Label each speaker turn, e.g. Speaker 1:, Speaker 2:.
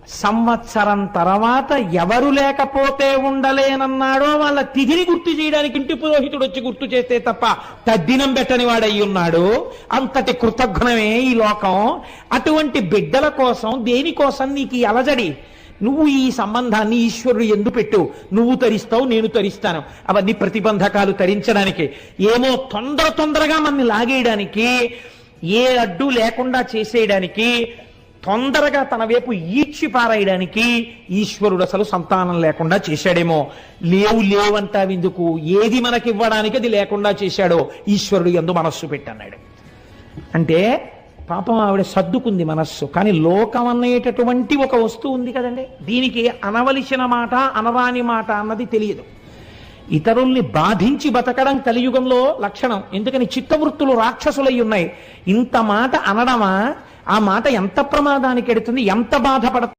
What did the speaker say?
Speaker 1: సంవత్సరం తర్వాత ఎవరు లేకపోతే ఉండలేనన్నాడో వాళ్ళ తిథిని గుర్తు చేయడానికి ఇంటి పురోహితుడు వచ్చి గుర్తు చేస్తే తప్ప తద్దినం పెట్టని వాడయి ఉన్నాడు. అంతటి కృతజ్ఞమే ఈ లోకం. అటువంటి బిడ్డల కోసం దేనికోసం నీకు ఈ అలజడి? నువ్వు ఈ సంబంధాన్ని ఈశ్వరుడు ఎందు పెట్టు. నువ్వు తరిస్తావు, నేను తరిస్తాను. అవన్నీ ప్రతిబంధకాలు తరించడానికి, ఏమో తొందరగా మనల్ని లాగేయడానికి, ఏ అడ్డు లేకుండా చేసేయడానికి, తొందరగా తన వైపు ఈడ్చి పారేయడానికి ఈశ్వరుడు అసలు సంతానం లేకుండా చేశాడేమో. లేవంటావెందుకు? ఏది మనకివ్వడానికి అది లేకుండా చేశాడో ఈశ్వరుడు యందు మనస్సు పెట్టన్నాడు. అంటే పాపం ఆవిడ సర్దుకుంది మనస్సు. కానీ లోకం అనేటటువంటి ఒక వస్తువు ఉంది కదండి, దీనికి అనవలసిన మాట అనరాని మాట అన్నది తెలియదు. ఇతరుల్ని బాధించి బతకడం కలియుగంలో లక్షణం. ఎందుకని చిత్తవృత్తులు రాక్షసులై ఉన్నాయి. ఇంత మాట అనడమా? ఆ మాట ఎంత ప్రమాదానికి ఎడుతుంది, ఎంత బాధపడుతుంది.